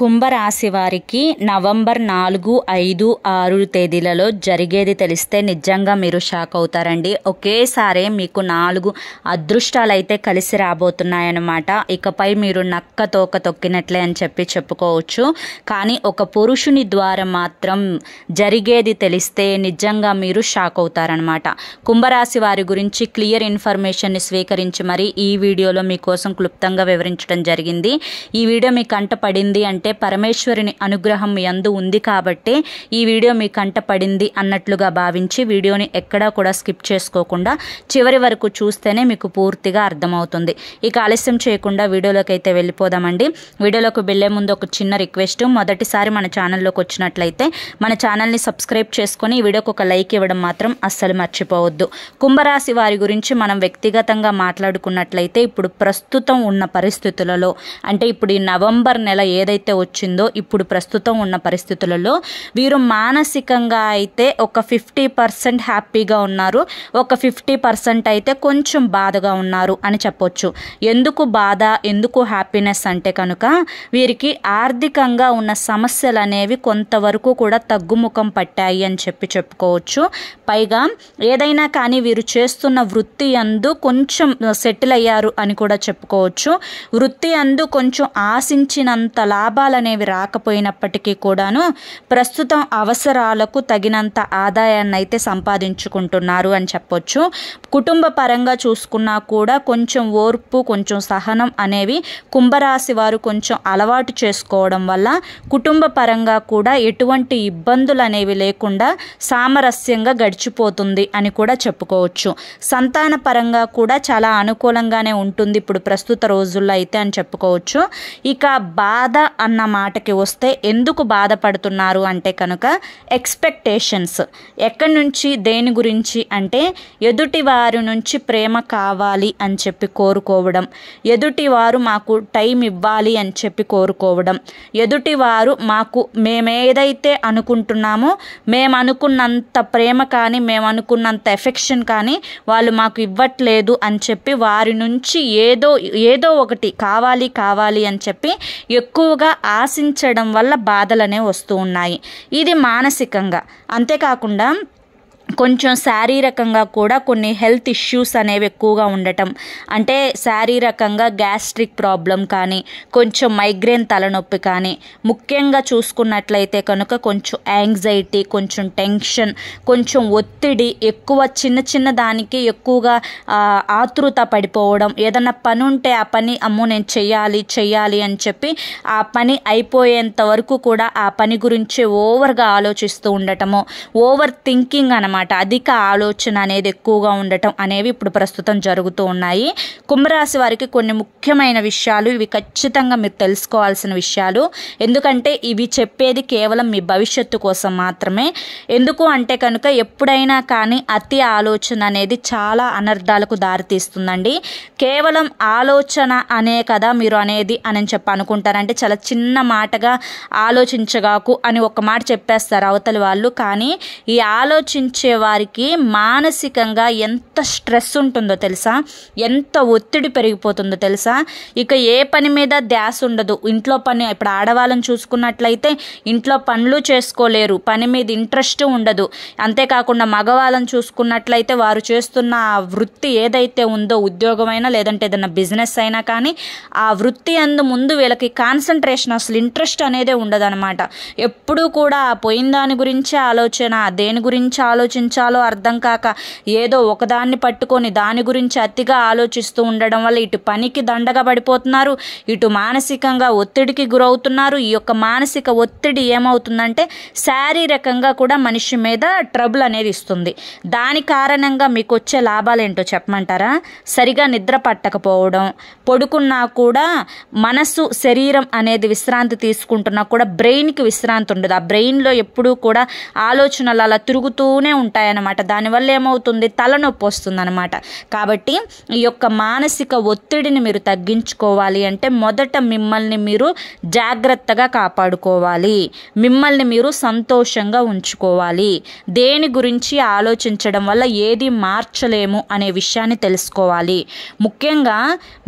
కుంభరాశి వారికి నవంబర్ 4, 5, 6 తేదీలలో జరిగేది తెలిస్తే నిజంగా మీరు షాక్ అవుతారండి. ఒకేసారి మీకు 4 అదృష్టాలు అయితే కలిసి రాబోతున్నాయన్నమాట. ఇకపై మీరు నక్క తోక తొక్కినట్లే అని చెప్పుకోవచ్చు. కానీ ఒక పురుషుని ద్వారా మాత్రం జరిగేది తెలిస్తే నిజంగా మీరు షాక్ అవుతారనమాట. కుంభరాశి వారి గురించి క్లియర్ ఇన్ఫర్మేషన్ని స్వీకరించి మరి ఈ వీడియోలో మీకోసం క్లుప్తంగా వివరించడం జరిగింది. ఈ వీడియో మీ కంట పడింది అంటే పరమేశ్వరుని అనుగ్రహం మీ యందు ఉంది కాబట్టి ఈ వీడియో మీ కంట పడింది అన్నట్లుగా భావించి వీడియోని ఎక్కడా కూడా స్కిప్ చేసుకోకుండా చివరి వరకు చూస్తేనే మీకు పూర్తిగా అర్థమవుతుంది. ఇక ఆలస్యం చేయకుండా వీడియోలోకి అయితే వెళ్ళిపోదామండి. వీడియోలోకి వెళ్లే ముందు ఒక చిన్న రిక్వెస్ట్, మొదటిసారి మన ఛానల్లోకి వచ్చినట్లయితే మన ఛానల్ని సబ్స్క్రైబ్ చేసుకొని ఈ వీడియోకి ఒక లైక్ ఇవ్వడం మాత్రం అస్సలు మర్చిపోవద్దు. కుంభరాశి వారి గురించి మనం వ్యక్తిగతంగా మాట్లాడుకున్నట్లయితే ఇప్పుడు ప్రస్తుతం ఉన్న పరిస్థితులలో అంటే ఇప్పుడు ఈ నవంబర్ నెల ఏదైతే వచ్చిందో ఇప్పుడు ప్రస్తుతం ఉన్న పరిస్థితులలో వీరు మానసికంగా అయితే ఒక 50% హ్యాపీగా ఉన్నారు, ఒక 50% అయితే కొంచెం బాధగా ఉన్నారు అని చెప్పొచ్చు. ఎందుకు బాధ, ఎందుకు హ్యాపీనెస్ అంటే కనుక వీరికి ఆర్థికంగా ఉన్న సమస్యలు అనేవి కొంతవరకు కూడా తగ్గుముఖం పట్టాయి అని చెప్పుకోవచ్చు. పైగా ఏదైనా కానీ వీరు చేస్తున్న వృత్తి యందు కొంచెం సెటిల్ అయ్యారు అని కూడా చెప్పుకోవచ్చు. వృత్తి యందు కొంచెం ఆశించినంత లాభాలు అనేవి రాకపోయినప్పటికీ కూడాను ప్రస్తుతం అవసరాలకు తగినంత ఆదాయాన్ని అయితే సంపాదించుకుంటున్నారు అని చెప్పొచ్చు. కుటుంబ పరంగా చూసుకున్నా కూడా కొంచెం ఓర్పు, కొంచెం సహనం అనేవి కుంభరాశి వారు కొంచెం అలవాటు చేసుకోవడం వల్ల కుటుంబ పరంగా కూడా ఎటువంటి ఇబ్బందులు అనేవి లేకుండా సామరస్యంగా గడిచిపోతుంది అని కూడా చెప్పుకోవచ్చు. సంతాన పరంగా కూడా చాలా అనుకూలంగానే ఉంటుంది ఇప్పుడు ప్రస్తుత రోజుల్లో అయితే అని చెప్పుకోవచ్చు. ఇక బాధ అన్న మాటకి వస్తే ఎందుకు బాధపడుతున్నారు అంటే కనుక ఎక్స్పెక్టేషన్స్ ఎక్కడి నుంచి, దేని గురించి అంటే ఎదుటి వారి నుంచి ప్రేమ కావాలి అని చెప్పి కోరుకోవడం, ఎదుటి వారు మాకు టైం ఇవ్వాలి అని చెప్పి కోరుకోవడం, ఎదుటి వారు మాకు మేమేదైతే అనుకుంటున్నామో మేము అనుకున్నంత ప్రేమ కానీ మేము అనుకున్నంత ఎఫెక్షన్ కానీ వాళ్ళు మాకు ఇవ్వట్లేదు అని చెప్పి వారి నుంచి ఏదో ఒకటి కావాలి అని చెప్పి ఎక్కువగా ఆశించడం వల్ల బాధలనే వస్తూ ఉన్నాయి. ఇది మానసికంగా. అంతేకాకుండా కొంచెం శారీరకంగా కూడా కొన్ని హెల్త్ ఇష్యూస్ అనేవి ఎక్కువగా ఉండటం, అంటే శారీరకంగా గ్యాస్ట్రిక్ ప్రాబ్లం కానీ, కొంచెం మైగ్రేన్ తలనొప్పి కానీ, ముఖ్యంగా చూసుకున్నట్లయితే కనుక కొంచెం యాంగ్జైటీ, కొంచెం టెన్షన్, కొంచెం ఒత్తిడి ఎక్కువ, చిన్న దానికి ఎక్కువగా ఆతృత పడిపోవడం, ఏదన్నా పని ఉంటే ఆ పని అమ్మో నేను చెయ్యాలి అని చెప్పి ఆ పని అయిపోయేంత వరకు కూడా ఆ పని గురించి ఓవర్గా ఆలోచిస్తూ ఉండటము, ఓవర్ థింకింగ్ అన్నమాట, అధిక ఆలోచన అనేది ఎక్కువగా ఉండటం అనేవి ఇప్పుడు ప్రస్తుతం జరుగుతూ ఉన్నాయి. కుంభరాశి వారికి కొన్ని ముఖ్యమైన విషయాలు ఇవి ఖచ్చితంగా మీరు తెలుసుకోవాల్సిన విషయాలు. ఎందుకంటే ఇవి చెప్పేది కేవలం మీ భవిష్యత్తు కోసం మాత్రమే. ఎందుకు అంటే కనుక ఎప్పుడైనా కానీ అతి ఆలోచన అనేది చాలా అనర్థాలకు దారితీస్తుందండి. కేవలం ఆలోచన అనే కదా మీరు అనేది అని చెప్పి అనుకుంటారంటే చాలా చిన్న మాటగా ఆలోచించగాకు అని ఒక మాట చెప్పేస్తారు అవతలి వాళ్ళు. కానీ ఈ ఆలోచించే వారికి మానసికంగా ఎంత స్ట్రెస్ ఉంటుందో తెలుసా, ఎంత ఒత్తిడి పెరిగిపోతుందో తెలుసా. ఇక ఏ పని మీద ధ్యాస ఉండదు. ఇంట్లో పని, ఇప్పుడు ఆడవాళ్ళని చూసుకున్నట్లయితే ఇంట్లో పనులు చేసుకోలేరు, పని మీద ఇంట్రెస్ట్ ఉండదు. అంతేకాకుండా మగవాళ్ళని చూసుకున్నట్లయితే వారు చేస్తున్న ఆ వృత్తి ఏదైతే ఉందో, ఉద్యోగమైనా లేదంటే ఏదైనా బిజినెస్ అయినా కానీ ఆ వృత్తి అందు ముందు వీళ్ళకి కాన్సన్ట్రేషన్, అసలు ఇంట్రెస్ట్ అనేదే ఉండదు అనమాట. ఎప్పుడూ కూడా పోయిన దాని గురించి ఆలోచన, దేని గురించి ఆలోచించాలో అర్థం కాక ఏదో ఒకదాన్ని పట్టుకొని దాని గురించి అతిగా ఆలోచిస్తూ ఉండడం వల్ల ఇటు పనికి దండగా పడిపోతున్నారు, ఇటు మానసికంగా ఒత్తిడికి గురవుతున్నారు. ఈ యొక్క మానసిక ఒత్తిడి ఏమవుతుందంటే శారీరకంగా కూడా మనిషి మీద ట్రబుల్ అనేది ఇస్తుంది. దాని కారణంగా మీకు వచ్చే లాభాలు ఏంటో చెప్పమంటారా? సరిగా నిద్ర పట్టకపోవడం, పడుకున్నా కూడా మనసు, శరీరం అనేది విశ్రాంతి తీసుకుంటున్నా కూడా బ్రెయిన్కి విశ్రాంతి ఉండదు. ఆ బ్రెయిన్లో ఎప్పుడూ కూడా ఆలోచనలు అలా తిరుగుతూనే ఉంటాయన్నమాట. దానివల్ల ఏమవుతుంది, తలనొప్పి వస్తుందన్నమాట. కాబట్టి ఈ యొక్క మానసిక ఒత్తిడిని మీరు తగ్గించుకోవాలి అంటే మొదట మిమ్మల్ని మీరు జాగ్రత్తగా కాపాడుకోవాలి, మిమ్మల్ని మీరు సంతోషంగా ఉంచుకోవాలి. దేని గురించి ఆలోచించడం వల్ల ఏది మార్చలేము అనే విషయాన్ని తెలుసుకోవాలి. ముఖ్యంగా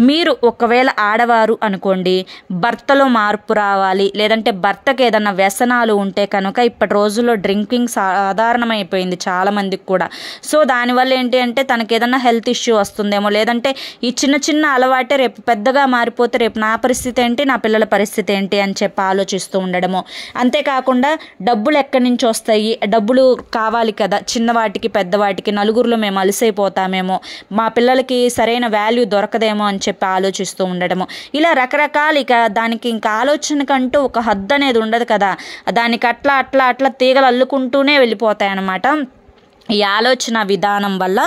మీరు ఒకవేళ ఆడవారు అనుకోండి, భర్తలో మార్పు రావాలి, లేదంటే భర్తకి ఏదైనా వ్యసనాలు ఉంటే కనుక ఇప్పటి రోజుల్లో డ్రింకింగ్ సాధారణమైపోయింది చాలామందికి కూడా. సో దానివల్ల ఏంటి అంటే తనకి ఏదైనా హెల్త్ ఇష్యూ వస్తుందేమో, లేదంటే ఈ చిన్న చిన్న అలవాటే రేపు పెద్దగా మారిపోతే రేపు నా పరిస్థితి ఏంటి, నా పిల్లల పరిస్థితి ఏంటి అని చెప్పి ఆలోచిస్తూ ఉండడము. అంతేకాకుండా డబ్బులు ఎక్కడి నుంచి వస్తాయి, డబ్బులు కావాలి కదా చిన్నవాటికి పెద్దవాటికి, నలుగురిలో మేము అలసైపోతామేమో, మా పిల్లలకి సరైన వాల్యూ దొరకదేమో అని చెప్పి ఆలోచిస్తూ ఉండడము. ఇలా రకరకాల ఇక దానికి ఇంకా ఆలోచనకంటూ ఒక హద్దు అనేది ఉండదు కదా, దానికి అట్లా అట్లా అట్లా తీగలు అల్లుకుంటూనే వెళ్ళిపోతాయి అన్నమాట. ఈ ఆలోచన విధానం వల్ల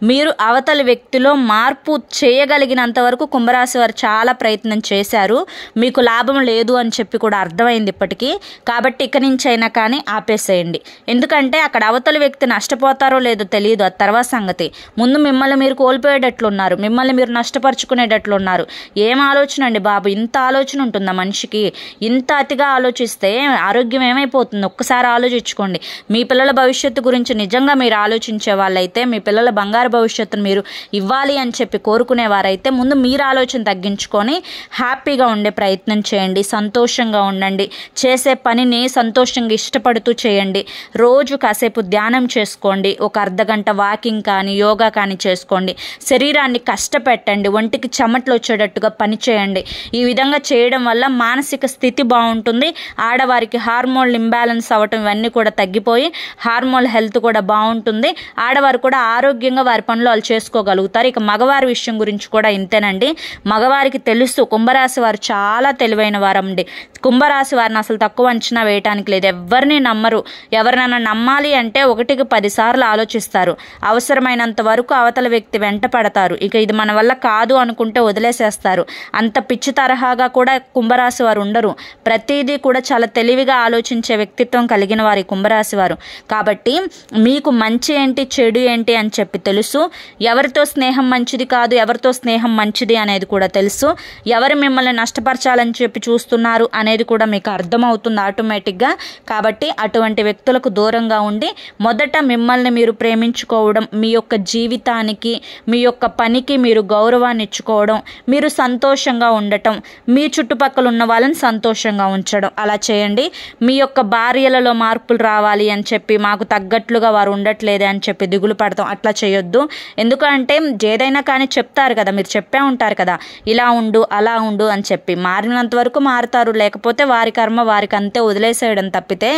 మీరు అవతలి వ్యక్తిలో మార్పు చేయగలిగినంత వరకు కుంభరాశి వారు చాలా ప్రయత్నం చేశారు, మీకు లాభం లేదు అని చెప్పి కూడా అర్థమైంది ఇప్పటికీ. కాబట్టి ఇక నుంచి అయినా కానీ ఆపేసేయండి. ఎందుకంటే అక్కడ అవతలి వ్యక్తి నష్టపోతారో లేదో తెలియదు, అది తర్వాత సంగతి. ముందు మిమ్మల్ని మీరు కోల్పోయేటట్లున్నారు, మిమ్మల్ని మీరు నష్టపరుచుకునేటట్లున్నారు. ఏం ఆలోచన అండి బాబు, ఇంత ఆలోచన ఉంటుందా మనిషికి? ఇంత అతిగా ఆలోచిస్తే ఆరోగ్యం ఏమైపోతుంది ఒక్కసారి ఆలోచించుకోండి. మీ పిల్లల భవిష్యత్తు గురించి నిజంగా మీరు ఆలోచించే వాళ్ళైతే, మీ పిల్లల బంగారు భవిష్యత్తును మీరు ఇవ్వాలి అని చెప్పి కోరుకునేవారైతే ముందు మీరు ఆలోచన తగ్గించుకొని హ్యాపీగా ఉండే ప్రయత్నం చేయండి, సంతోషంగా ఉండండి, చేసే పనిని సంతోషంగా ఇష్టపడుతూ చేయండి. రోజు కాసేపు ధ్యానం చేసుకోండి, ఒక అర్ధగంట వాకింగ్ కానీ యోగా కానీ చేసుకోండి, శరీరాన్ని కష్టపెట్టండి, ఒంటికి చెమటలు వచ్చేటట్టుగా పని చేయండి. ఈ విధంగా చేయడం వల్ల మానసిక స్థితి బాగుంటుంది, ఆడవారికి హార్మోన్ ఇంబ్యాలెన్స్ అవ్వటం ఇవన్నీ కూడా తగ్గిపోయి హార్మోన్ హెల్త్ కూడా బాగుంటుంది, ఆడవారు కూడా ఆరోగ్యంగా వారి పనులు వాళ్ళు చేసుకోగలుగుతారు. ఇక మగవారి విషయం గురించి కూడా ఇంతేనండి. మగవారికి తెలుసు, కుంభరాశి వారు చాలా తెలివైన వారండి. కుంభరాశి వారిని అసలు తక్కువ అంచనా వేయటానికి లేదు. ఎవరిని నమ్మరు, ఎవరినైనా నమ్మాలి అంటే 1కి 10 సార్లు ఆలోచిస్తారు, అవసరమైనంత వరకు అవతల వ్యక్తి వెంట పడతారు. ఇక ఇది మన వల్ల కాదు అనుకుంటే వదిలేసేస్తారు. అంత పిచ్చి తరహాగా కూడా కుంభరాశి వారు ఉండరు, ప్రతిదీ కూడా చాలా తెలివిగా ఆలోచించే వ్యక్తిత్వం కలిగిన వారి కుంభరాశి వారు. కాబట్టి మీకు మంచి ఏంటి చెడు ఏంటి అని చెప్పి తెలుసు, ఎవరితో స్నేహం మంచిది కాదు, ఎవరితో స్నేహం మంచిది అనేది కూడా తెలుసు, ఎవరు మిమ్మల్ని నష్టపరచాలని చెప్పి చూస్తున్నారు అనేది కూడా మీకు అర్థమవుతుంది ఆటోమేటిక్గా. కాబట్టి అటువంటి వ్యక్తులకు దూరంగా ఉండి మొదట మిమ్మల్ని మీరు ప్రేమించుకోవడం, మీ యొక్క జీవితానికి మీ యొక్క పనికి మీరు గౌరవాన్ని ఇచ్చుకోవడం, మీరు సంతోషంగా ఉండటం, మీ చుట్టుపక్కల ఉన్న వాళ్ళని సంతోషంగా ఉంచడం, అలా చేయండి. మీ యొక్క భార్యలలో మార్పులు రావాలి అని చెప్పి మాకు తగ్గట్లుగా వారు ఉండట్లేదే అని చెప్పి దిగులు పడతాం, అట్లా చేయొద్దు. ఎందుకంటే ఏదైనా కానీ చెప్తారు కదా, మీరు చెప్పే ఉంటారు కదా ఇలా ఉండు అలా ఉండు అని చెప్పి, మారినంత వరకు మారుతారు, లేకపోతే వారి కర్మ వారికి అంతే వదిలేసేయడం తప్పితే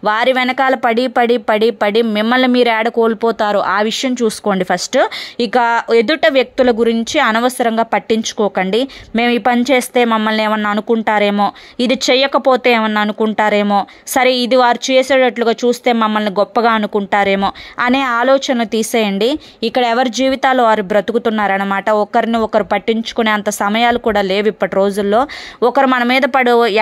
వారి వెనకాల పడి పడి పడి పడి మిమ్మల్ని మీరు ఏడ కోల్పోతారు ఆ విషయం చూసుకోండి ఫస్ట్. ఇక ఎదుట వ్యక్తుల గురించి అనవసరంగా పట్టించుకోకండి. మేము ఈ పని చేస్తే మమ్మల్ని ఏమన్నా అనుకుంటారేమో, ఇది చేయకపోతే ఏమన్నా అనుకుంటారేమో, సరే ఇది వారు చేసేటట్లుగా చూస్తే మమ్మల్ని గొప్పగా అనుకుంటారేమో అనే ఆలోచన తీసేయండి. ఇక్కడ ఎవరి జీవితాలు వారు బ్రతుకుతున్నారనమాట. ఒకరిని ఒకరు పట్టించుకునే అంత సమయాలు కూడా లేవు ఇప్పటి రోజుల్లో. ఒకరు మన మీద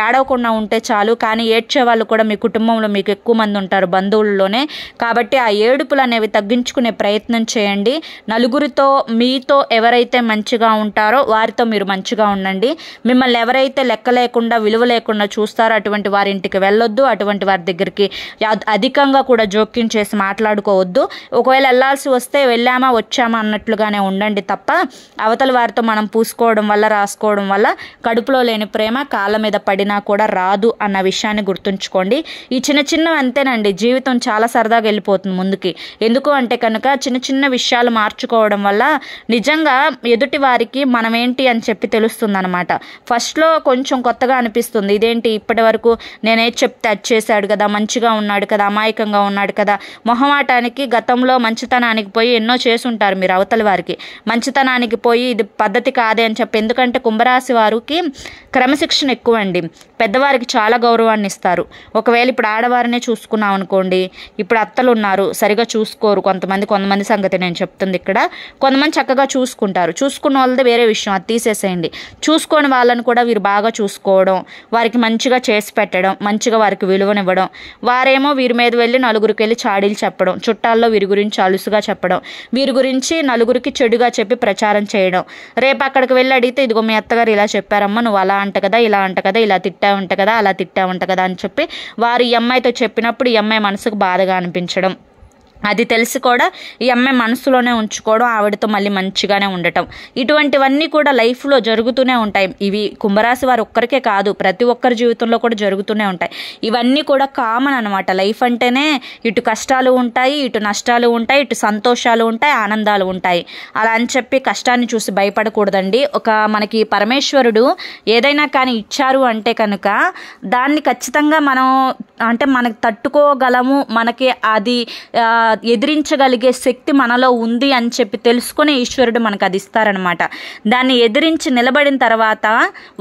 ఏడవకుండా ఉంటే చాలు, కానీ ఏడ్చే వాళ్ళు కూడా మీ కుటుంబంలో మీకు ఎక్కువ మంది ఉంటారు బంధువుల్లోనే. కాబట్టి ఆ ఏడుపులు అనేవి తగ్గించుకునే ప్రయత్నం చేయండి. నలుగురితో మీతో ఎవరైతే మంచిగా ఉంటారో వారితో మీరు మంచిగా ఉండండి. మిమ్మల్ని ఎవరైతే లెక్క లేకుండా విలువ లేకుండా చూస్తారో అటువంటి వారి ఇంటికి వెళ్ళొద్దు, అటువంటి వారి దగ్గరికి అధికంగా కూడా జోక్యం చేసి మాట్లాడుకోవద్దు. ఒకవేళ వెళ్ళాల్సి వస్తే వెళ్ళామా వచ్చామా అన్నట్లుగానే ఉండండి తప్ప అవతల వారితో మనం పూసుకోవడం వల్ల రాసుకోవడం వల్ల కడుపులో లేని ప్రేమ కాళ్ళ మీద పడినా కూడా రాదు అన్న విషయాన్ని గుర్తుంచుకోండి. ఈ చిన్న చిన్నవి అంతేనండి, జీవితం చాలా సరదాగా వెళ్ళిపోతుంది ముందుకి. ఎందుకు అంటే కనుక చిన్న చిన్న విషయాలు మార్చుకోవడం వల్ల నిజంగా ఎదుటి వారికి మనం ఏంటి అని చెప్పి తెలుస్తుంది అనమాట. ఫస్ట్లో కొంచెం కొత్తగా అనిపిస్తుంది, ఇదేంటి ఇప్పటి వరకు నేనే చెప్తే అది చేశాడు కదా, మంచిగా ఉన్నాడు కదా, అమాయకంగా ఉన్నాడు కదా, మొహమాటానికి గతంలో మంచితనానికి పోయి ఎన్నో చేసుంటారు మీరు అవతలి వారికి, మంచితనానికి పోయి ఇది పద్ధతి కాదే అని చెప్పి. ఎందుకంటే కుంభరాశి వారికి క్రమశిక్షణ ఎక్కువ అండి, పెద్దవారికి చాలా గౌరవాన్ని ఇస్తారు. ఒకవేళ ఇప్పుడు ఆడవారినే చూసుకున్నాం అనుకోండి, ఇప్పుడు అత్తలు ఉన్నారు సరిగా చూసుకోరు కొంతమంది సంగతి నేను చెప్తుంది ఇక్కడ. కొంతమంది చక్కగా చూసుకుంటారు, చూసుకున్న వాళ్ళది వేరే విషయం, అది తీసేసేయండి. చూసుకొని వాళ్ళని కూడా వీరు బాగా చూసుకోవడం, వారికి మంచిగా చేసి పెట్టడం, మంచిగా వారికి విలువనివ్వడం. వారేమో వీరి మీద వెళ్ళి నలుగురికి వెళ్ళి చాడీలు చెప్పడం, చుట్టాల్లో వీరి గురించి అలుసుగా చెప్పడం, వీరి గురించి నలుగురికి చెడుగా చెప్పి ప్రచారం చేయడం. రేపు అక్కడికి వెళ్ళి అడిగితే ఇదిగో మీ అత్తగారు ఇలా చెప్పారమ్మా, నువ్వు అలా అంట కదా, ఇలా అంట కదా, ఇలా తిట్టావంట కదా, అలా తిట్టావంట కదా అని చెప్పి వారు ఈ అమ్మాయితో చెప్పినప్పుడు ఈ అమ్మాయి మనసుకు బాధగా అనిపించడం, అది తెలిసి కూడా ఈ అమ్మాయి మనసులోనే ఉంచుకోవడం, ఆవిడతో మళ్ళీ మంచిగానే ఉండటం, ఇటువంటివన్నీ కూడా లైఫ్లో జరుగుతూనే ఉంటాయి. ఇవి కుంభరాశి వారు ఒక్కరికే కాదు, ప్రతి ఒక్కరి జీవితంలో కూడా జరుగుతూనే ఉంటాయి. ఇవన్నీ కూడా కామన్ అనమాట. లైఫ్ అంటేనే ఇటు కష్టాలు ఉంటాయి, ఇటు నష్టాలు ఉంటాయి, ఇటు సంతోషాలు ఉంటాయి, ఆనందాలు ఉంటాయి. అలా అని చెప్పి కష్టాన్ని చూసి భయపడకూడదండి. మనకి పరమేశ్వరుడు ఏదైనా కానీ ఇచ్చారు అంటే కనుక దాన్ని ఖచ్చితంగా మనకు తట్టుకోగలము, మనకి అది ఎదిరించగలిగే శక్తి మనలో ఉంది అని చెప్పి తెలుసుకునే ఈశ్వరుడు మనకు అది ఇస్తారనమాట. దాన్ని ఎదిరించి నిలబడిన తర్వాత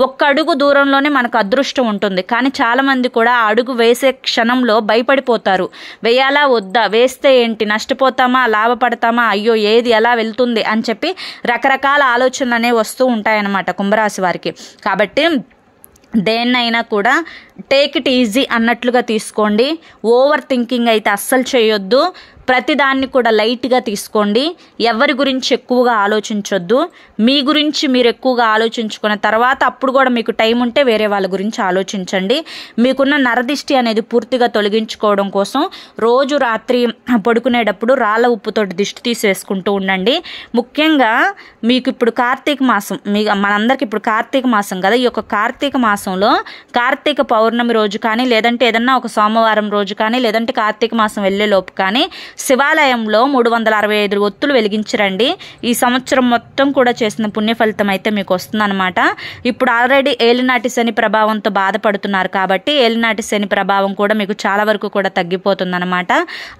ఒక్క అడుగు దూరంలోనే మనకు అదృష్టం ఉంటుంది. కానీ చాలామంది కూడా అడుగు వేసే క్షణంలో భయపడిపోతారు. వేయాలా వద్దా, వేస్తే ఏంటి, నష్టపోతామా లాభపడతామా, అయ్యో ఏది ఎలా వెళ్తుంది అని చెప్పి రకరకాల ఆలోచనలు అనేవి వస్తూ ఉంటాయన్నమాట కుంభరాశి వారికి. కాబట్టి దేన్నైనా కూడా టేక్ ఇట్ ఈజీ అన్నట్లుగా తీసుకోండి. ఓవర్ థింకింగ్ అయితే అస్సలు చేయొద్దు. ప్రతిదాన్ని కూడా లైట్గా తీసుకోండి. ఎవరి గురించి ఎక్కువగా ఆలోచించొద్దు. మీ గురించి మీరు ఎక్కువగా ఆలోచించుకున్న తర్వాత అప్పుడు కూడా మీకు టైం ఉంటే వేరే వాళ్ళ గురించి ఆలోచించండి. మీకున్న నరదిష్టి అనేది పూర్తిగా తొలగించుకోవడం కోసం రోజు రాత్రి పడుకునేటప్పుడు రాళ్ళ ఉప్పుతోటి దిష్టి తీసేసుకుంటూ ఉండండి. ముఖ్యంగా మీకు ఇప్పుడు కార్తీక మాసం, మనందరికి ఇప్పుడు కార్తీక మాసం కదా, ఈ యొక్క కార్తీక మాసంలో కార్తీక పౌర్ణమి రోజు కానీ, లేదంటే ఏదన్నా ఒక సోమవారం రోజు కానీ, లేదంటే కార్తీక మాసం వెళ్ళేలోపు కానీ శివాలయంలో 365 ఒత్తులు వెలిగించరండి. ఈ సంవత్సరం మొత్తం కూడా చేసిన పుణ్య ఫలితం అయితే మీకు వస్తుందన్నమాట. ఇప్పుడు ఆల్రెడీ ఏలినాటి శని ప్రభావంతో బాధపడుతున్నారు కాబట్టి ఏలినాటి శని ప్రభావం కూడా మీకు చాలా వరకు కూడా తగ్గిపోతుందన్నమాట.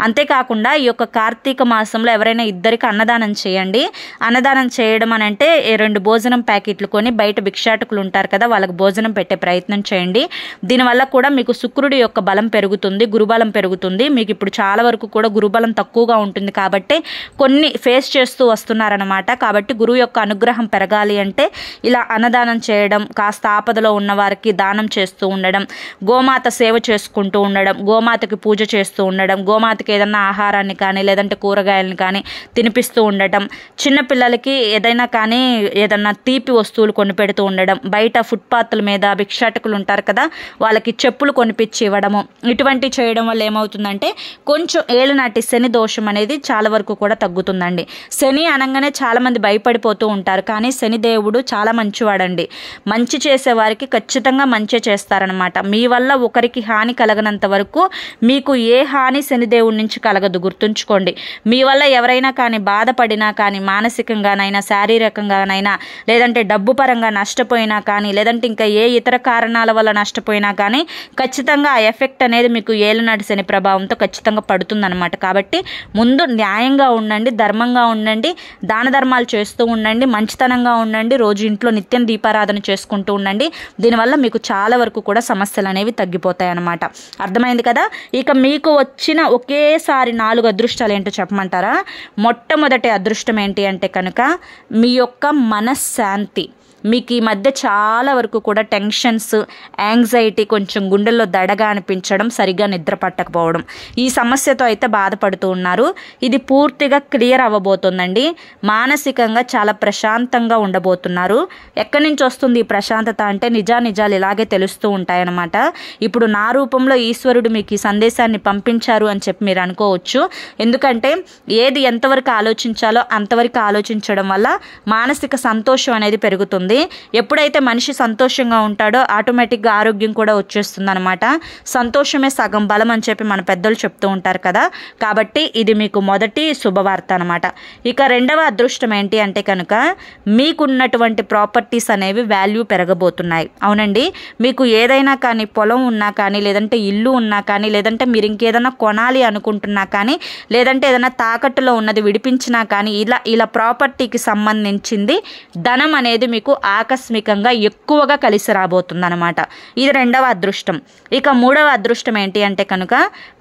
అంతేకాకుండా ఈ యొక్క కార్తీక మాసంలో ఎవరైనా ఇద్దరికి అన్నదానం చేయండి. అన్నదానం చేయడం అని అంటే 2 భోజనం ప్యాకెట్లు కొని బయట భిక్షాటకులు ఉంటారు కదా, వాళ్ళకి భోజనం పెట్టే ప్రయత్నం చేయండి. దీనివల్ల కూడా మీకు శుక్రుడి యొక్క బలం పెరుగుతుంది, గురుబలం పెరుగుతుంది. మీకు ఇప్పుడు చాలా వరకు కూడా గురుబలం తక్కువగా ఉంటుంది కాబట్టి కొన్ని ఫేస్ చేస్తూ వస్తున్నారనమాట. కాబట్టి గురువు యొక్క అనుగ్రహం పెరగాలి అంటే ఇలా అన్నదానం చేయడం, కాస్త ఆపదలో ఉన్న వారికి దానం చేస్తూ ఉండడం, గోమాత సేవ చేసుకుంటూ ఉండడం, గోమాతకి పూజ చేస్తూ ఉండడం, గోమాతకి ఏదన్నా ఆహారాన్ని కానీ లేదంటే కూరగాయలను కానీ తినిపిస్తూ ఉండటం, చిన్నపిల్లలకి ఏదైనా కానీ ఏదన్నా తీపి వస్తువులు కొని పెడుతూ ఉండడం, బయట ఫుట్పాత్ల మీద భిక్షాటకులు ఉంటారు కదా వాళ్ళకి చెప్పులు కొనిపించి ఇవ్వడము, ఇటువంటి చేయడం వల్ల ఏమవుతుందంటే కొంచెం ఏలునాటి శని దోషం అనేది చాలా వరకు కూడా తగ్గుతుందండి. శని అనగానే చాలా మంది భయపడిపోతూ ఉంటారు, కానీ శని దేవుడు చాలా మంచివాడండి. మంచి చేసే వారికి ఖచ్చితంగా మంచి చేస్తారనమాట. మీ వల్ల ఒకరికి హాని కలగనంత వరకు మీకు ఏ హాని శనిదేవుడి నుంచి కలగదు, గుర్తుంచుకోండి. మీ వల్ల ఎవరైనా కానీ బాధపడినా కానీ, మానసికంగానైనా శారీరకంగానైనా, లేదంటే డబ్బు పరంగా నష్టపోయినా కానీ, లేదంటే ఇంకా ఏ ఇతర కారణాల వల్ల నష్టపోయినా కానీ ఖచ్చితంగా ఆ ఎఫెక్ట్ అనేది మీకు ఏలునాటి శని ప్రభావంతో ఖచ్చితంగా పడుతుందన్నమాట. కాబట్టి ముందు న్యాయంగా ఉండండి, ధర్మంగా ఉండండి, దాన ధర్మాలు చేస్తూ ఉండండి, మంచితనంగా ఉండండి, రోజు ఇంట్లో నిత్యం దీపారాధన చేసుకుంటూ ఉండండి. దీనివల్ల మీకు చాలా వరకు కూడా సమస్యలు అనేవి తగ్గిపోతాయి అన్నమాట. అర్థమైంది కదా. ఇక మీకు వచ్చిన ఒకేసారి 4 అదృష్టాలు ఏంటో చెప్పమంటారా? మొట్టమొదటి అదృష్టం ఏంటి అంటే కనుక మీ యొక్క మనశ్శాంతి. మీకు ఈ మధ్య చాలా వరకు కూడా టెన్షన్స్, యాంగ్జైటీ, కొంచెం గుండెల్లో దడగా అనిపించడం, సరిగ్గా నిద్ర పట్టకపోవడం, ఈ సమస్యతో అయితే బాధపడుతూ ఉన్నారు. ఇది పూర్తిగా క్లియర్ అవ్వబోతుందండి. మానసికంగా చాలా ప్రశాంతంగా ఉండబోతున్నారు. ఎక్కడి నుంచి వస్తుంది ఈ ప్రశాంతత అంటే నిజాలు ఇలాగే తెలుస్తూ ఉంటాయన్నమాట. ఇప్పుడు నా రూపంలో ఈశ్వరుడు మీకు ఈ సందేశాన్ని పంపించారు అని చెప్పి మీరు అనుకోవచ్చు. ఎందుకంటే ఏది ఎంతవరకు ఆలోచించాలో అంతవరకు ఆలోచించడం వల్ల మానసిక సంతోషం అనేది పెరుగుతుంది. ఎప్పుడైతే మనిషి సంతోషంగా ఉంటాడో ఆటోమేటిక్గా ఆరోగ్యం కూడా వచ్చేస్తుంది అనమాట. సంతోషమే సగం బలం అని చెప్పి మన పెద్దలు చెప్తూ ఉంటారు కదా. కాబట్టి ఇది మీకు మొదటి శుభవార్త అనమాట. ఇక రెండవ అదృష్టం ఏంటి అంటే కనుక మీకున్నటువంటి ప్రాపర్టీస్ అనేవి వాల్యూ పెరగబోతున్నాయి. అవునండి, మీకు ఏదైనా కానీ పొలం ఉన్నా కానీ, లేదంటే ఇల్లు ఉన్నా కానీ, లేదంటే మీరు ఇంకేదైనా కొనాలి అనుకుంటున్నా కానీ, లేదంటే ఏదైనా తాకట్టులో ఉన్నది విడిపించినా కానీ, ఇలా ప్రాపర్టీకి సంబంధించింది ధనం అనేది మీకు ఆకస్మికంగా ఎక్కువగా కలిసి రాబోతుంది అనమాట. ఇది రెండవ అదృష్టం. ఇక మూడవ అదృష్టం ఏంటి అంటే కనుక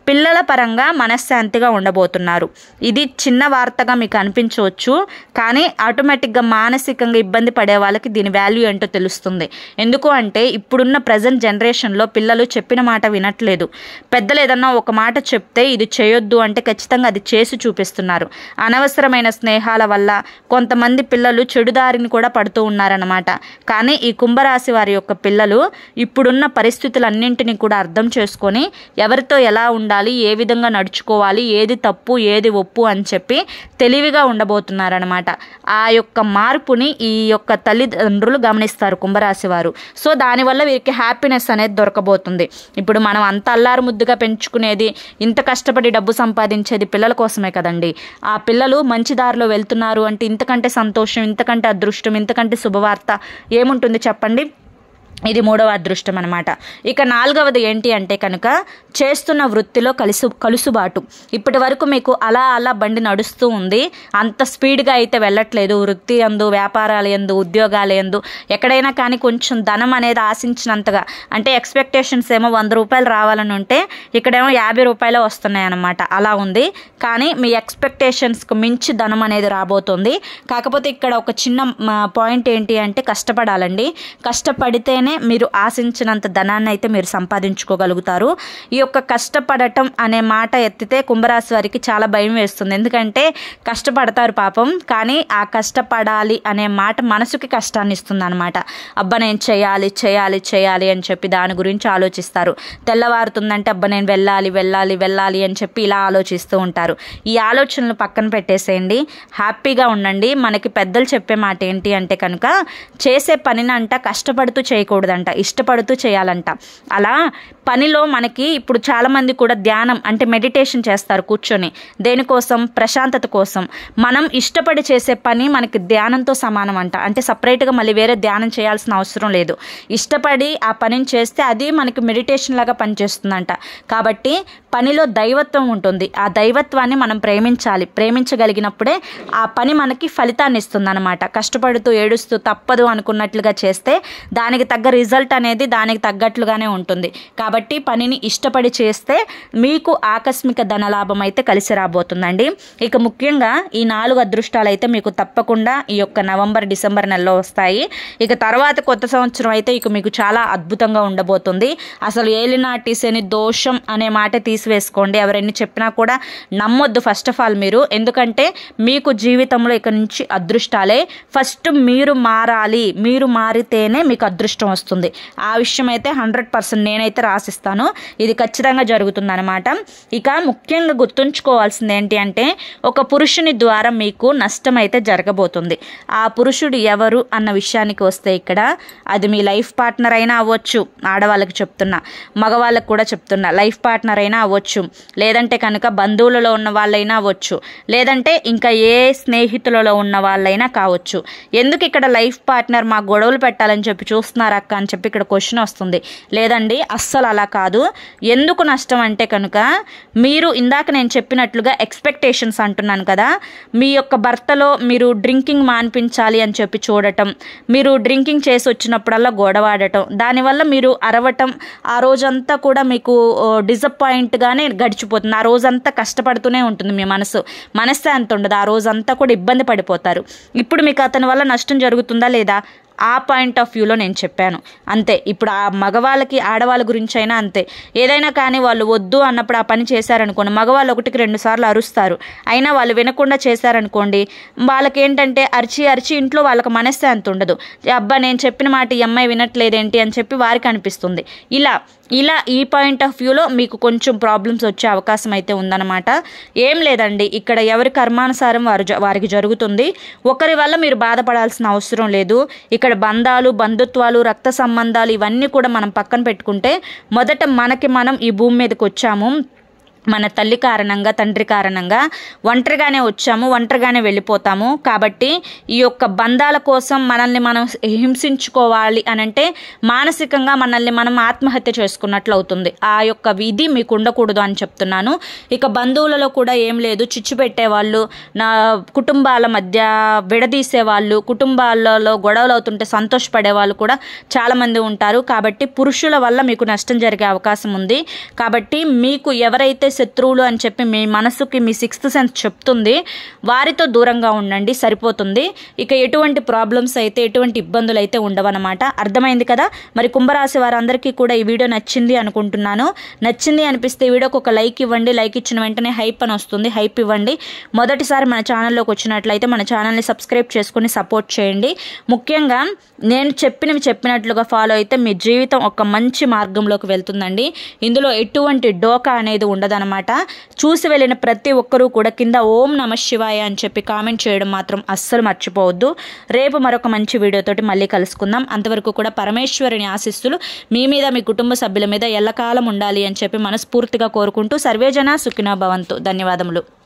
పిల్లల పరంగా మనశ్శాంతిగా ఉండబోతున్నారు. ఇది చిన్న వార్తగా మీకు అనిపించవచ్చు, కానీ ఆటోమేటిక్గా మానసికంగా ఇబ్బంది పడే వాళ్ళకి దీని వాల్యూ ఏంటో తెలుస్తుంది. ఎందుకు అంటే ఇప్పుడున్న ప్రజెంట్ జనరేషన్లో పిల్లలు చెప్పిన మాట వినట్లేదు. పెద్దలు ఏదన్నా ఒక మాట చెప్తే ఇది చేయొద్దు అంటే ఖచ్చితంగా అది చేసి చూపిస్తున్నారు. అనవసరమైన స్నేహాల వల్ల కొంతమంది పిల్లలు చెడుదారిని కూడా పడుతూ ఉన్నారన్నమాట. కానీ ఈ కుంభరాశి వారి యొక్క పిల్లలు ఇప్పుడున్న పరిస్థితులన్నింటినీ కూడా అర్థం చేసుకొని ఎవరితో ఎలా ఉండాలి, ఏ విధంగా నడుచుకోవాలి, ఏది తప్పు ఏది ఒప్పు అని చెప్పి తెలివిగా ఉండబోతున్నారనమాట. ఆ యొక్క మార్పుని ఈ యొక్క తల్లిదండ్రులు గమనిస్తారు కుంభరాశి వారు. సో దానివల్ల వీరికి హ్యాపీనెస్ అనేది దొరకబోతుంది. ఇప్పుడు మనం అంత అల్లారు ముద్దుగా పెంచుకునేది, ఇంత కష్టపడి డబ్బు సంపాదించేది పిల్లల కోసమే కదండి. ఆ పిల్లలు మంచి దారిలో వెళ్తున్నారు అంటే ఇంతకంటే సంతోషం, ఇంతకంటే అదృష్టం, ఇంతకంటే శుభవార్త ఏముంటుంది చెప్పండి. ఇది 3వ అదృష్టం అనమాట. ఇక 4వది ఏంటి అంటే కనుక చేస్తున్న వృత్తిలో కలుసుబాటు. ఇప్పటి వరకు మీకు అలా బండి నడుస్తూ ఉంది, అంత స్పీడ్గా అయితే వెళ్ళట్లేదు. వృత్తి యందు, వ్యాపారాల యందు, ఉద్యోగాల యందు ఎక్కడైనా కానీ కొంచెం ధనం అనేది ఆశించినంతగా, అంటే ఎక్స్పెక్టేషన్స్ ఏమో 100 రూపాయలు రావాలని ఉంటే ఇక్కడేమో 50 రూపాయలు వస్తున్నాయి అన్నమాట. అలా ఉంది. కానీ మీ ఎక్స్పెక్టేషన్స్కి మించి ధనం అనేది రాబోతుంది. కాకపోతే ఇక్కడ ఒక చిన్న పాయింట్ ఏంటి అంటే కష్టపడాలండి. కష్టపడితేనే మీరు ఆశించినంత ధనాన్ని అయితే మీరు సంపాదించుకోగలుగుతారు. ఈ యొక్క కష్టపడటం అనే మాట ఎత్తితే కుంభరాశి వారికి చాలా భయం వేస్తుంది. ఎందుకంటే కష్టపడతారు పాపం, కానీ ఆ కష్టపడాలి అనే మాట మనసుకి కష్టాన్ని ఇస్తుంది అనమాట. అబ్బా నేను చేయాలి చేయాలి చేయాలి అని చెప్పి దాని గురించి ఆలోచిస్తారు. తెల్లవారుతుందంటే అబ్బా నేను వెళ్ళాలి వెళ్ళాలి వెళ్ళాలి అని చెప్పి ఇలా ఆలోచిస్తూ ఉంటారు. ఈ ఆలోచనలు పక్కన పెట్టేసేయండి, హ్యాపీగా ఉండండి. మనకి పెద్దలు చెప్పే మాట ఏంటి అంటే కనుక చేసే పనినంట కష్టపడుతూ చేయకూడదంట, ఇష్టపడుతూ చేయాలంట. అలా పనిలో మనకి ఇప్పుడు చాలామంది కూడా ధ్యానం అంటే మెడిటేషన్ చేస్తారు కూర్చొని. దేనికోసం? ప్రశాంతత కోసం. మనం ఇష్టపడి చేసే పని మనకి ధ్యానంతో సమానం అంట. అంటే సపరేట్గా మళ్ళీ వేరే ధ్యానం చేయాల్సిన అవసరం లేదు. ఇష్టపడి ఆ పనిని చేస్తే అది మనకి మెడిటేషన్ లాగా పనిచేస్తుందంట. కాబట్టి పనిలో దైవత్వం ఉంటుంది. ఆ దైవత్వాన్ని మనం ప్రేమించాలి. ప్రేమించగలిగినప్పుడే ఆ పని మనకి ఫలితాన్ని ఇస్తుంది అనమాట. కష్టపడుతూ ఏడుస్తూ తప్పదు అనుకున్నట్లుగా చేస్తే దానికి తగ్గ రిజల్ట్ అనేది దానికి తగ్గట్లుగానే ఉంటుంది. కాబట్టి పనిని ఇష్టపడి చేస్తే మీకు ఆకస్మిక ధనలాభం అయితే కలిసి రాబోతుందండి. ఇక ముఖ్యంగా ఈ 4 అదృష్టాలు అయితే మీకు తప్పకుండా ఈ యొక్క నవంబర్, డిసెంబర్ నెలలో వస్తాయి. ఇక తర్వాత కొత్త సంవత్సరం అయితే ఇక మీకు చాలా అద్భుతంగా ఉండబోతుంది. అసలు ఏలినాటి శని దోషం అనే మాట తీసివేసుకోండి. ఎవరైనా చెప్పినా కూడా నమ్మొద్దు ఫస్ట్ ఆఫ్ ఆల్ మీరు. ఎందుకంటే మీకు జీవితంలో ఇక నుంచి అదృష్టాలే. ఫస్ట్ మీరు మారాలి, మీరు మారితేనే మీకు అదృష్టం వస్తుంది. ఆ విషయం అయితే 100% నేనైతే రాసిస్తాను. ఇది ఖచ్చితంగా జరుగుతుందన్నమాట. ఇక ముఖ్యంగా గుర్తుంచుకోవాల్సింది ఏంటి అంటే ఒక పురుషుని ద్వారా మీకు నష్టం అయితే జరగబోతుంది. ఆ పురుషుడు ఎవరు అన్న విషయానికి వస్తే ఇక్కడ అది మీ లైఫ్ పార్ట్నర్ అయినా అవ్వచ్చు, ఆడవాళ్ళకి చెప్తున్నా, మగవాళ్ళకి కూడా చెప్తున్నా, లైఫ్ పార్ట్నర్ అయినా అవ్వచ్చు, లేదంటే కనుక బంధువులలో ఉన్న వాళ్ళైనా అవ్వచ్చు, లేదంటే ఇంకా ఏ స్నేహితులలో ఉన్న వాళ్ళైనా కావచ్చు. ఎందుకు ఇక్కడ లైఫ్ పార్ట్నర్ మా గొడవలు పెట్టాలని చెప్పి చూస్తున్నారు అక్క అని చెప్పి ఇక్కడ క్వశ్చన్ వస్తుంది. లేదండి, అస్సలు అలా కాదు. ఎందుకు నష్టం అంటే కనుక మీరు ఇందాక నేను చెప్పినట్లుగా ఎక్స్పెక్టేషన్స్ అంటున్నాను కదా, మీ యొక్క భర్తలో మీరు డ్రింకింగ్ మాన్పించాలి అని చెప్పి చూడటం, మీరు డ్రింకింగ్ చేసి వచ్చినప్పుడల్లా గొడవాడటం, దానివల్ల మీరు అరవటం, ఆ రోజంతా కూడా మీకు డిసప్పాయింట్గానే గడిచిపోతుంది. ఆ రోజంతా కష్టపడుతూనే ఉంటుంది మీ మనశ్శాంతి ఉండదు. ఆ రోజంతా కూడా ఇబ్బంది పడిపోతారు. ఇప్పుడు మీకు అతని వల్ల నష్టం జరుగుతుందా లేదా? ఆ పాయింట్ ఆఫ్ వ్యూలో నేను చెప్పాను అంతే. ఇప్పుడు ఆ మగవాళ్ళకి ఆడవాళ్ళ గురించి అయినా అంతే. ఏదైనా కానీ వాళ్ళు వద్దు అన్నప్పుడు ఆ పని చేశారనుకోండి, మగవాళ్ళు 1-2 సార్లు అరుస్తారు, అయినా వాళ్ళు వినకుండా చేశారనుకోండి, వాళ్ళకి ఏంటంటే అరిచి ఇంట్లో వాళ్ళకి మనశ్శాంతి ఉండదు. అబ్బా నేను చెప్పిన మాట ఈ అమ్మాయి వినట్లేదేంటి అని చెప్పి వారికి అనిపిస్తుంది. ఇలా ఈ పాయింట్ ఆఫ్ వ్యూలో మీకు కొంచెం ప్రాబ్లమ్స్ వచ్చే అవకాశం అయితే ఉందన్నమాట. ఏం లేదండి, ఇక్కడ ఎవరి కర్మానుసారం వారికి జరుగుతుంది. ఒకరి వల్ల మీరు బాధపడాల్సిన అవసరం లేదు. ఇక్కడ బంధాలు, బంధుత్వాలు, రక్త సంబంధాలు ఇవన్నీ కూడా మనం పక్కన పెట్టుకుంటే మొదట మనకి మనం ఈ భూమి మీదకి వచ్చాము. మన తల్లి కారణంగా, తండ్రి కారణంగా ఒంటరిగానే వచ్చాము, ఒంటరిగానే వెళ్ళిపోతాము. కాబట్టి ఈ యొక్క బంధాల కోసం మనల్ని మనం హింసించుకోవాలి అని అంటే మానసికంగా మనల్ని మనం ఆత్మహత్య చేసుకున్నట్లు అవుతుంది. ఆ యొక్క విధి మీకు ఉండకూడదు అని చెప్తున్నాను. ఇక బంధువులలో కూడా ఏం లేదు, చిచ్చు పెట్టేవాళ్ళు, నా కుటుంబాల మధ్య విడదీసేవాళ్ళు, కుటుంబాలలో గొడవలు అవుతుంటే సంతోషపడే వాళ్ళు కూడా చాలామంది ఉంటారు. కాబట్టి పురుషుల వల్ల మీకు నష్టం జరిగే అవకాశం ఉంది. కాబట్టి మీకు ఎవరైతే శత్రువులు అని చెప్పి మీ మనసుకి మీ 6th సెన్స్ చెప్తుంది, వారితో దూరంగా ఉండండి, సరిపోతుంది. ఇక ఎటువంటి ప్రాబ్లమ్స్ అయితే ఎటువంటి ఇబ్బందులు అయితే ఉండవన్నమాట. అర్థమైంది కదా. మరి కుంభరాశి వారందరికీ కూడా ఈ వీడియో నచ్చింది అనుకుంటున్నాను. నచ్చింది అనిపిస్తే ఈ వీడియోకి ఒక లైక్ ఇవ్వండి. లైక్ ఇచ్చిన వెంటనే హైప్ అని వస్తుంది, హైప్ ఇవ్వండి. మొదటిసారి మన ఛానల్లోకి వచ్చినట్లయితే మన ఛానల్ని సబ్స్క్రైబ్ చేసుకుని సపోర్ట్ చేయండి. ముఖ్యంగా నేను చెప్పినట్లుగా ఫాలో అయితే మీ జీవితం ఒక మంచి మార్గంలోకి వెళ్తుందండి. ఇందులో ఎటువంటి డోకా అనేది ఉండదన్నమాట. చూసి వెళ్ళిన ప్రతి ఒక్కరూ కూడా కింద ఓం నమః శివాయ అని చెప్పి కామెంట్ చేయడం మాత్రం అస్సలు మర్చిపోవద్దు. రేపు మరొక మంచి వీడియోతోటి మళ్ళీ కలుసుకుందాం. అంతవరకు కూడా పరమేశ్వరుని ఆశీస్సులు మీ మీద, మీ కుటుంబ సభ్యుల మీద ఎల్లకాలం ఉండాలి అని చెప్పి మనస్ఫూర్తిగా కోరుకుంటూ సర్వేజన సుఖినో భవంతు. ధన్యవాదములు.